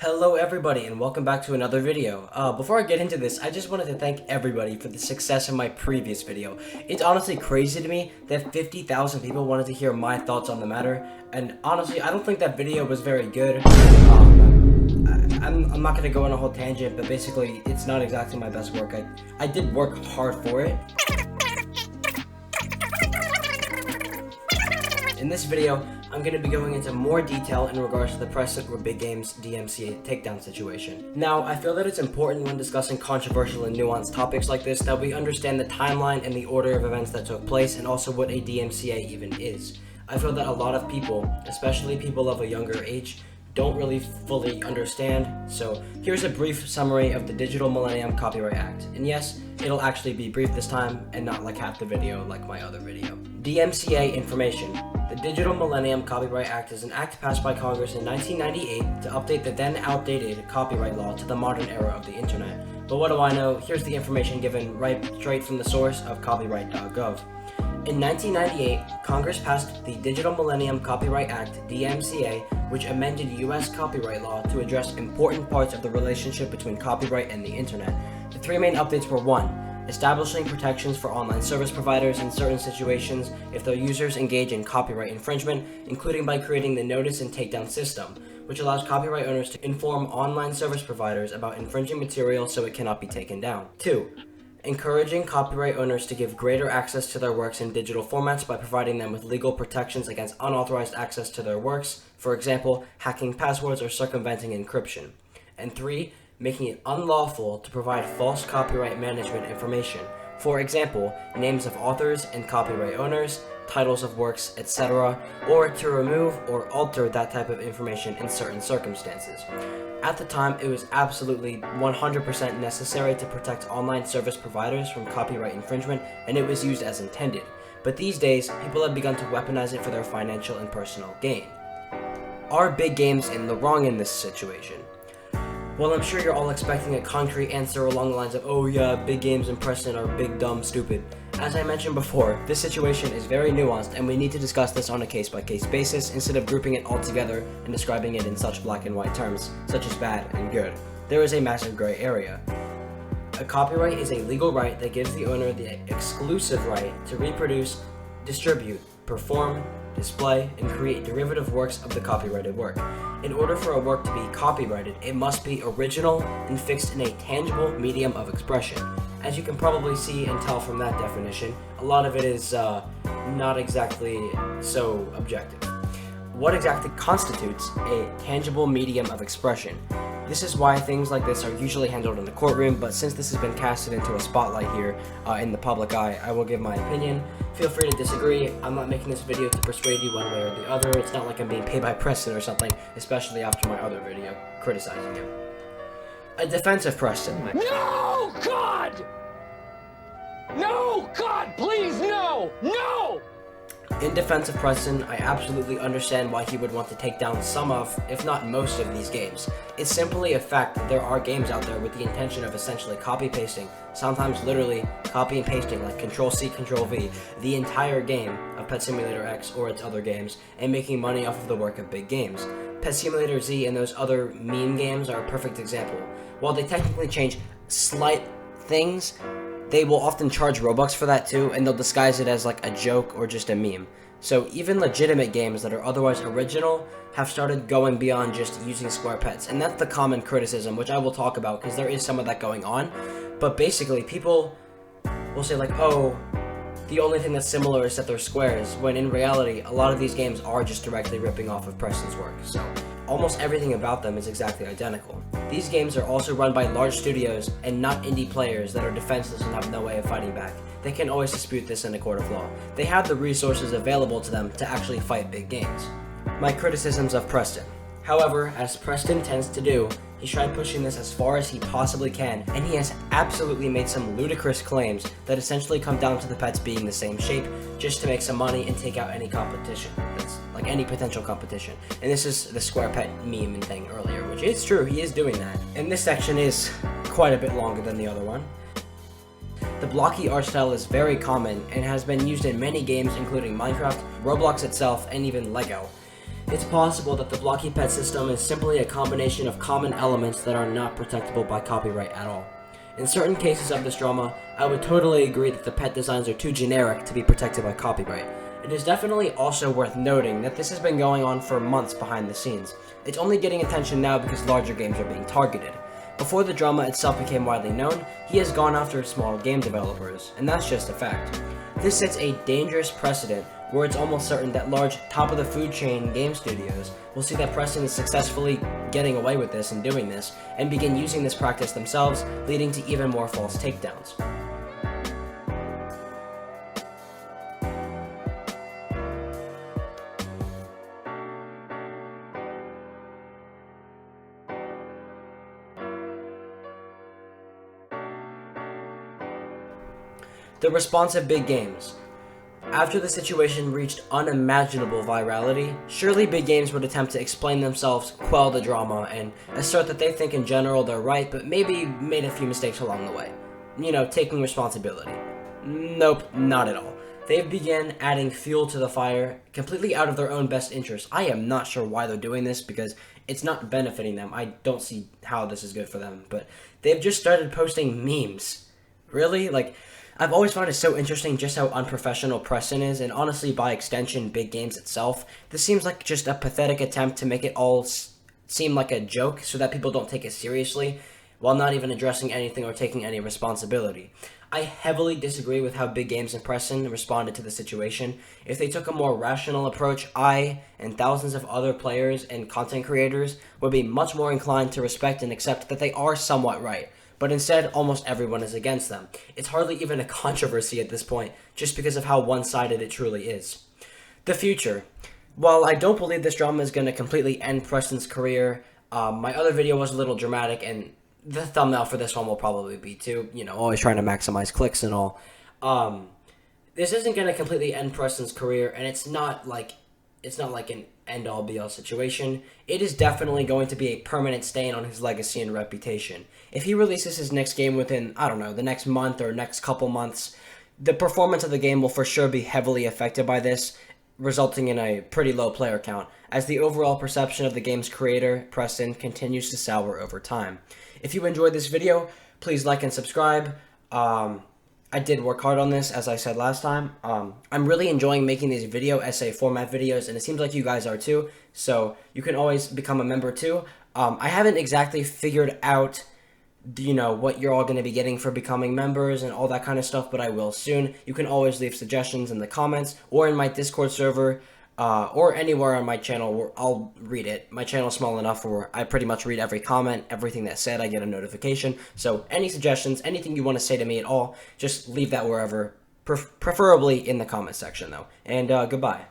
Hello everybody and welcome back to another video. Before I get into this, I just wanted to thank everybody for the success of my previous video. It's honestly crazy to me that 50,000 people wanted to hear my thoughts on the matter, and honestly, I don't think that video was very good. I'm not gonna go on a whole tangent, but basically, it's not exactly my best work. I did work hard for it. In this video, I'm going to be going into more detail in regards to the precedent for BIG Games DMCA takedown situation. Now, I feel that it's important when discussing controversial and nuanced topics like this that we understand the timeline and the order of events that took place and also what a DMCA even is. I feel that a lot of people, especially people of a younger age, don't really fully understand, so here's a brief summary of the Digital Millennium Copyright Act. And yes, it'll actually be brief this time and not like half the video like my other video. DMCA information. The Digital Millennium Copyright Act is an act passed by Congress in 1998 to update the then outdated copyright law to the modern era of the internet. But what do I know? Here's the information given right straight from the source of copyright.gov. In 1998, Congress passed the Digital Millennium Copyright Act, DMCA, which amended U.S. copyright law to address important parts of the relationship between copyright and the internet. The three main updates were 1. Establishing protections for online service providers in certain situations if their users engage in copyright infringement, including by creating the notice and takedown system, which allows copyright owners to inform online service providers about infringing material so it cannot be taken down. 2. Encouraging copyright owners to give greater access to their works in digital formats by providing them with legal protections against unauthorized access to their works, for example, hacking passwords or circumventing encryption. And 3. Making it unlawful to provide false copyright management information, for example, names of authors and copyright owners, titles of works, etc., or to remove or alter that type of information in certain circumstances. At the time, it was absolutely 100% necessary to protect online service providers from copyright infringement, and it was used as intended. But these days, people have begun to weaponize it for their financial and personal gain. Are big games in the wrong in this situation? Well, I'm sure you're all expecting a concrete answer along the lines of, oh yeah, big games and precedent are big, dumb, stupid. As I mentioned before, this situation is very nuanced and we need to discuss this on a case-by-case basis instead of grouping it all together and describing it in such black and white terms, such as bad and good. There is a massive gray area. A copyright is a legal right that gives the owner the exclusive right to reproduce, distribute, perform, display, and create derivative works of the copyrighted work. In order for a work to be copyrighted, it must be original and fixed in a tangible medium of expression. As you can probably see and tell from that definition, a lot of it is not exactly so objective. What exactly constitutes a tangible medium of expression? This is why things like this are usually handled in the courtroom, but since this has been casted into a spotlight here in the public eye, I will give my opinion. Feel free to disagree. I'm not making this video to persuade you one way or the other. It's not like I'm being paid by Preston or something, especially after my other video criticizing him. A defense of Preston. No, God! No, God, please, no! No! In defense of Preston, I absolutely understand why he would want to take down some of, if not most of these games. It's simply a fact that there are games out there with the intention of essentially copy-pasting, sometimes literally copy and pasting like Control-C, Control-V, the entire game of Pet Simulator X or its other games, and making money off of the work of big games. Pet Simulator Z and those other meme games are a perfect example. While they technically change slight things, they will often charge Robux for that too, and they'll disguise it as like a joke or just a meme. So even legitimate games that are otherwise original have started going beyond just using square pets, and that's the common criticism, which I will talk about because there is some of that going on. But basically, people will say like, oh, the only thing that's similar is that they're squares, when in reality, a lot of these games are just directly ripping off of Preston's work. So almost everything about them is exactly identical. These games are also run by large studios and not indie players that are defenseless and have no way of fighting back. They can always dispute this in a court of law. They have the resources available to them to actually fight big games. My criticisms of Preston. However, as Preston tends to do, he's tried pushing this as far as he possibly can, and he has absolutely made some ludicrous claims that essentially come down to the pets being the same shape just to make some money and take out any competition. That's like any potential competition. And this is the square pet meme and thing earlier, which is true, he is doing that. And this section is quite a bit longer than the other one. The blocky art style is very common and has been used in many games including Minecraft, Roblox itself, and even LEGO. It's possible that the blocky pet system is simply a combination of common elements that are not protectable by copyright at all. In certain cases of this drama, I would totally agree that the pet designs are too generic to be protected by copyright. It is definitely also worth noting that this has been going on for months behind the scenes. It's only getting attention now because larger games are being targeted. Before the drama itself became widely known, he has gone after small game developers, and that's just a fact. This sets a dangerous precedent where it's almost certain that large top-of-the-food chain game studios will see that Preston is successfully getting away with this and doing this, and begin using this practice themselves, leading to even more false takedowns. The response of Big Games. After the situation reached unimaginable virality, surely Big Games would attempt to explain themselves, quell the drama, and assert that they think in general they're right, but maybe made a few mistakes along the way. You know, taking responsibility. Nope, not at all. They began adding fuel to the fire, completely out of their own best interest. I am not sure why they're doing this, because it's not benefiting them. I don't see how this is good for them, but they've just started posting memes. Really? Like, I've always found it so interesting just how unprofessional Preston is, and honestly, by extension, Big Games itself. This seems like just a pathetic attempt to make it all seem like a joke so that people don't take it seriously, while not even addressing anything or taking any responsibility. I heavily disagree with how Big Games and Preston responded to the situation. If they took a more rational approach, I and thousands of other players and content creators would be much more inclined to respect and accept that they are somewhat right. But instead, almost everyone is against them. It's hardly even a controversy at this point, just because of how one-sided it truly is. The future. While I don't believe this drama is going to completely end Preston's career, my other video was a little dramatic, and the thumbnail for this one will probably be too, you know, always trying to maximize clicks and all. This isn't going to completely end Preston's career, and it's not like an end-all be-all situation. It is definitely going to be a permanent stain on his legacy and reputation. If he releases his next game within, I don't know, the next month or next couple months, the performance of the game will for sure be heavily affected by this, resulting in a pretty low player count, as the overall perception of the game's creator, Preston, continues to sour over time. If you enjoyed this video, please like and subscribe. I did work hard on this, as I said last time. I'm really enjoying making these video essay format videos, and it seems like you guys are too, so you can always become a member too. I haven't exactly figured out, you know, what you're all going to be getting for becoming members and all that kind of stuff, but I will soon. You can always leave suggestions in the comments or in my Discord server, or anywhere on my channel where I'll read it. My channel's small enough where I pretty much read every comment, everything that's said, I get a notification. So any suggestions, anything you want to say to me at all, just leave that wherever, preferably in the comment section though. And goodbye.